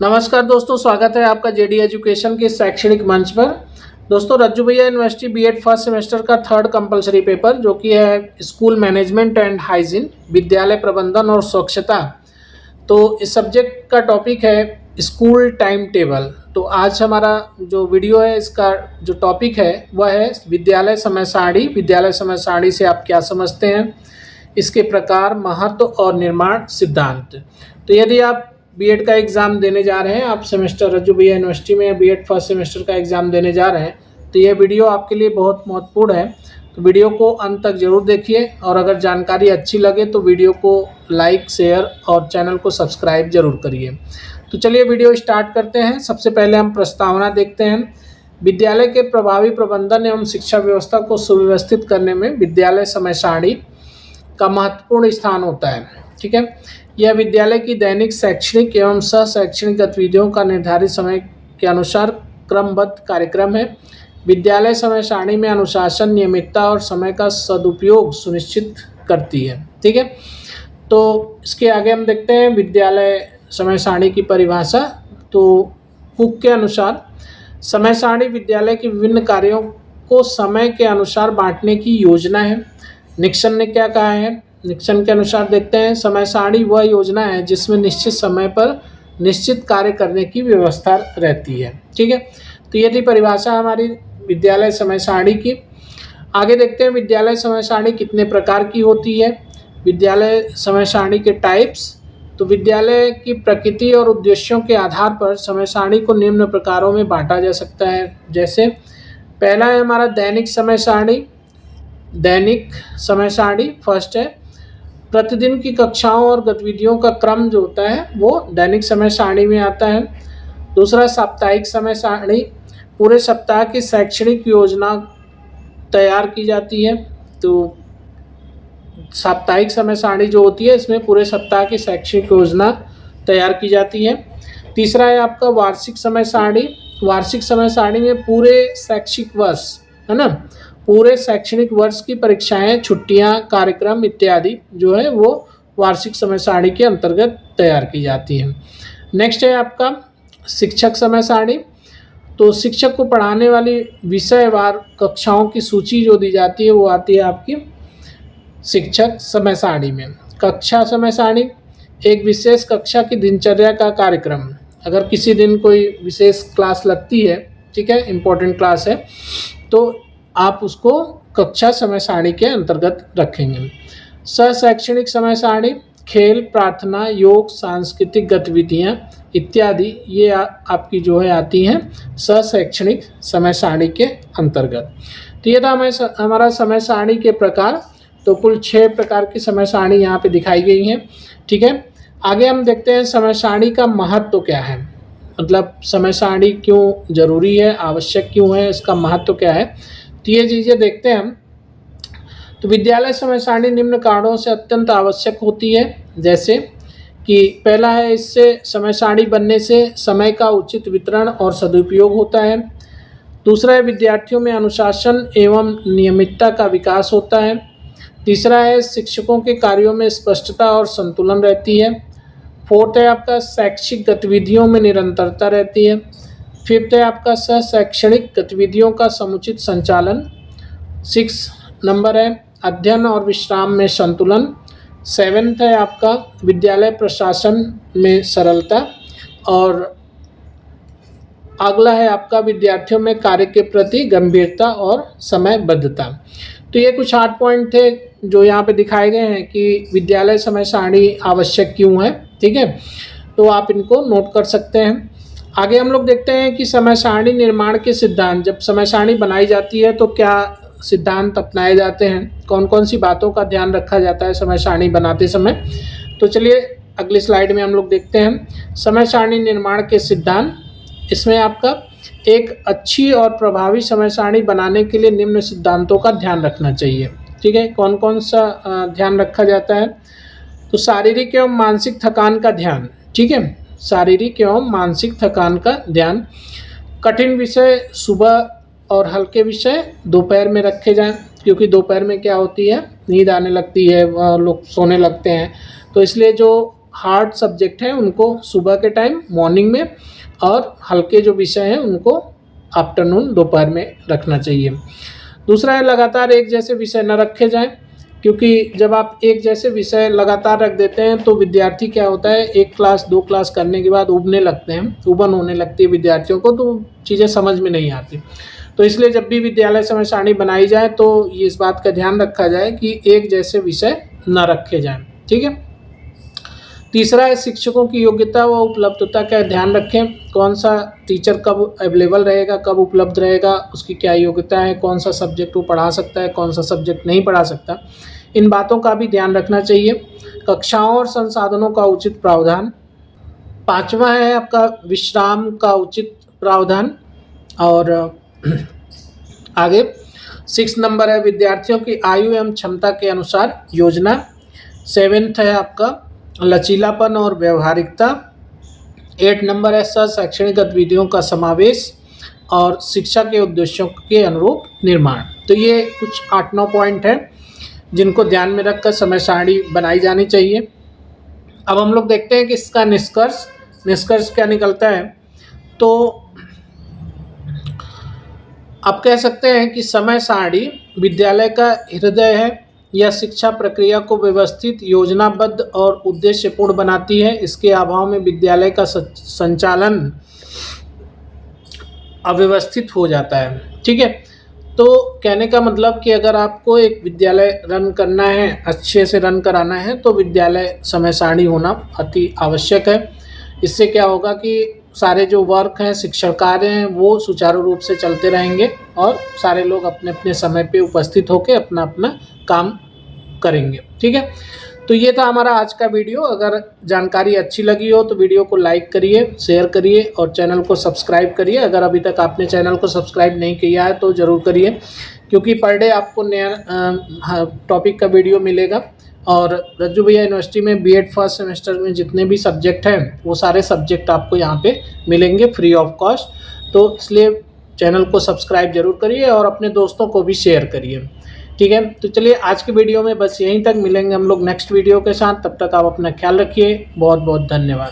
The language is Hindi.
नमस्कार दोस्तों, स्वागत है आपका जेडी एजुकेशन के शैक्षणिक मंच पर। दोस्तों, रज्जू भैया यूनिवर्सिटी बीएड फर्स्ट सेमेस्टर का थर्ड कंपलसरी पेपर जो कि है स्कूल मैनेजमेंट एंड हाइजीन, विद्यालय प्रबंधन और स्वच्छता। तो इस सब्जेक्ट का टॉपिक है स्कूल टाइम टेबल। तो आज हमारा जो वीडियो है इसका जो टॉपिक है वह है विद्यालय समय सारणी। विद्यालय समय सारणी से आप क्या समझते हैं, इसके प्रकार, महत्व और निर्माण सिद्धांत। तो यदि आप बीएड का एग्ज़ाम देने जा रहे हैं, आप सेमेस्टर रज्जू भैया यूनिवर्सिटी में बीएड फर्स्ट सेमेस्टर का एग्ज़ाम देने जा रहे हैं, तो यह वीडियो आपके लिए बहुत महत्वपूर्ण है। तो वीडियो को अंत तक जरूर देखिए और अगर जानकारी अच्छी लगे तो वीडियो को लाइक, शेयर और चैनल को सब्सक्राइब जरूर करिए। तो चलिए वीडियो स्टार्ट करते हैं। सबसे पहले हम प्रस्तावना देखते हैं। विद्यालय के प्रभावी प्रबंधन एवं शिक्षा व्यवस्था को सुव्यवस्थित करने में विद्यालय समय सारणी का महत्वपूर्ण स्थान होता है। ठीक है, यह विद्यालय की दैनिक शैक्षणिक एवं सह शैक्षणिक गतिविधियों का निर्धारित समय के अनुसार क्रमबद्ध कार्यक्रम है। विद्यालय समय सारणी में अनुशासन, नियमितता और समय का सदुपयोग सुनिश्चित करती है। ठीक है, तो इसके आगे हम देखते हैं विद्यालय समय सारणी की परिभाषा। तो कुक के अनुसार समय सारणी विद्यालय के विभिन्न कार्यों को समय के अनुसार बांटने की योजना है। निक्सन ने क्या कहा है? निक्सन के अनुसार देखते हैं, समय सारणी वह योजना है जिसमें निश्चित समय पर निश्चित कार्य करने की व्यवस्था रहती है। ठीक है, तो ये थी परिभाषा हमारी विद्यालय समय सारणी की। आगे देखते हैं विद्यालय समय सारणी कितने प्रकार की होती है। विद्यालय समय सारणी के टाइप्स। तो विद्यालय की प्रकृति और उद्देश्यों के आधार पर समय सारणी को निम्न प्रकारों में बांटा जा सकता है। जैसे पहला है हमारा दैनिक समय सारणी। दैनिक समय सारणी फर्स्ट है। प्रतिदिन की कक्षाओं और गतिविधियों का क्रम जो होता है वो दैनिक समय सारणी में आता है। दूसरा साप्ताहिक समय सारणी, पूरे सप्ताह की शैक्षणिक योजना तैयार की जाती है। तो साप्ताहिक समय सारणी जो होती है इसमें पूरे सप्ताह की शैक्षणिक योजना तैयार की जाती है। तीसरा है आपका वार्षिक समय सारणी। वार्षिक समय सारणी में पूरे शैक्षिक वर्ष, है ना, पूरे शैक्षणिक वर्ष की परीक्षाएं, छुट्टियां, कार्यक्रम इत्यादि जो है वो वार्षिक समय सारणी के अंतर्गत तैयार की जाती हैं। नेक्स्ट है आपका शिक्षक समय सारणी। तो शिक्षक को पढ़ाने वाली विषयवार कक्षाओं की सूची जो दी जाती है वो आती है आपकी शिक्षक समय सारणी में। कक्षा समय सारणी, एक विशेष कक्षा की दिनचर्या का कार्यक्रम। अगर किसी दिन कोई विशेष क्लास लगती है, ठीक है, इम्पोर्टेंट क्लास है, तो आप उसको कक्षा समय सारणी के अंतर्गत रखेंगे। सह शैक्षणिक समय सारणी, खेल, प्रार्थना, योग, सांस्कृतिक गतिविधियाँ इत्यादि ये आपकी जो है आती हैं सह शैक्षणिक समय सारणी के अंतर्गत। तो ये था हमारा समय सारणी के प्रकार। तो कुल 6 प्रकार की समय सारणी यहाँ पे दिखाई गई हैं। ठीक है, आगे हम देखते हैं समय सारणी का महत्व क्या है, मतलब समय सारणी क्यों जरूरी है, आवश्यक क्यों है, इसका महत्व क्या है। तो ये चीज़ें देखते हैं हम। तो विद्यालय समय सारणी निम्न कारणों से अत्यंत आवश्यक होती है। जैसे कि पहला है, इससे समय सारणी बनने से समय का उचित वितरण और सदुपयोग होता है। दूसरा है, विद्यार्थियों में अनुशासन एवं नियमितता का विकास होता है। तीसरा है, शिक्षकों के कार्यों में स्पष्टता और संतुलन रहती है। फोर्थ है आपका, शैक्षिक गतिविधियों में निरंतरता रहती है। फिफ्थ है आपका, सह शैक्षणिक गतिविधियों का समुचित संचालन। 6 नंबर है, अध्ययन और विश्राम में संतुलन। 7th है आपका, विद्यालय प्रशासन में सरलता। और अगला है आपका, विद्यार्थियों में कार्य के प्रति गंभीरता और समयबद्धता। तो ये कुछ 8 पॉइंट थे जो यहाँ पे दिखाए गए हैं कि विद्यालय समय सारणी आवश्यक क्यों है। ठीक है, तो आप इनको नोट कर सकते हैं। आगे हम लोग देखते हैं कि समय सारणी निर्माण के सिद्धांत। जब समय सारणी बनाई जाती है तो क्या सिद्धांत अपनाए जाते हैं, कौन कौन सी बातों का ध्यान रखा जाता है समय सारणी बनाते समय। तो चलिए अगली स्लाइड में हम लोग देखते हैं समय सारणी निर्माण के सिद्धांत। इसमें आपका एक अच्छी और प्रभावी समय सारणी बनाने के लिए निम्न सिद्धांतों का ध्यान रखना चाहिए। ठीक है, कौन कौन सा ध्यान रखा जाता है। तो शारीरिक एवं मानसिक थकान का ध्यान। ठीक है, शारीरिक एवं मानसिक थकान का ध्यान। कठिन विषय सुबह और हल्के विषय दोपहर में रखे जाएं, क्योंकि दोपहर में क्या होती है, नींद आने लगती है, लोग सोने लगते हैं। तो इसलिए जो हार्ड सब्जेक्ट हैं उनको सुबह के टाइम मॉर्निंग में, और हल्के जो विषय हैं उनको आफ्टरनून दोपहर में रखना चाहिए। दूसरा है लगातार एक जैसे विषय न रखे जाएं, क्योंकि जब आप एक जैसे विषय लगातार रख देते हैं तो विद्यार्थी क्या होता है, एक क्लास 2 क्लास करने के बाद उबने लगते हैं, उबन होने लगती है विद्यार्थियों को, तो चीज़ें समझ में नहीं आती। तो इसलिए जब भी विद्यालय समय सारणी बनाई जाए तो ये इस बात का ध्यान रखा जाए कि एक जैसे विषय न रखे जाएं। ठीक है। तीसरा है शिक्षकों की योग्यता व उपलब्धता का ध्यान रखें। कौन सा टीचर कब अवेलेबल रहेगा, कब उपलब्ध रहेगा, उसकी क्या योग्यता है, कौन सा सब्जेक्ट वो पढ़ा सकता है, कौन सा सब्जेक्ट नहीं पढ़ा सकता, इन बातों का भी ध्यान रखना चाहिए। कक्षाओं और संसाधनों का उचित प्रावधान। पांचवा है आपका विश्राम का उचित प्रावधान। और आगे 6 नंबर है विद्यार्थियों की आयु एवं क्षमता के अनुसार योजना। 7th है आपका लचीलापन और व्यवहारिकता। 8 नंबर है शैक्षणिक गतिविधियों का समावेश और शिक्षा के उद्देश्यों के अनुरूप निर्माण। तो ये कुछ 8-9 पॉइंट हैं जिनको ध्यान में रखकर समय सारणी बनाई जानी चाहिए। अब हम लोग देखते हैं कि इसका निष्कर्ष क्या निकलता है। तो आप कह सकते हैं कि समय सारणी विद्यालय का हृदय है। यह शिक्षा प्रक्रिया को व्यवस्थित, योजनाबद्ध और उद्देश्यपूर्ण बनाती है। इसके अभाव में विद्यालय का संचालन अव्यवस्थित हो जाता है। ठीक है। तो कहने का मतलब कि अगर आपको एक विद्यालय रन करना है, अच्छे से रन कराना है, तो विद्यालय समय सारणी होना अति आवश्यक है। इससे क्या होगा कि सारे जो वर्क हैं, शिक्षण कार्य हैं, वो सुचारू रूप से चलते रहेंगे और सारे लोग अपने अपने समय पे उपस्थित होकर अपना अपना काम करेंगे। ठीक है। तो ये था हमारा आज का वीडियो। अगर जानकारी अच्छी लगी हो तो वीडियो को लाइक करिए, शेयर करिए और चैनल को सब्सक्राइब करिए। अगर अभी तक आपने चैनल को सब्सक्राइब नहीं किया है तो ज़रूर करिए, क्योंकि पर डे आपको नया टॉपिक का वीडियो मिलेगा। और रज्जू भैया यूनिवर्सिटी में बीएड फर्स्ट सेमेस्टर में जितने भी सब्जेक्ट हैं वो सारे सब्जेक्ट आपको यहाँ पे मिलेंगे फ्री ऑफ कॉस्ट। तो इसलिए चैनल को सब्सक्राइब जरूर करिए और अपने दोस्तों को भी शेयर करिए। ठीक है। तो चलिए आज के वीडियो में बस यहीं तक, मिलेंगे हम लोग नेक्स्ट वीडियो के साथ। तब तक आप अपना ख्याल रखिए। बहुत बहुत धन्यवाद।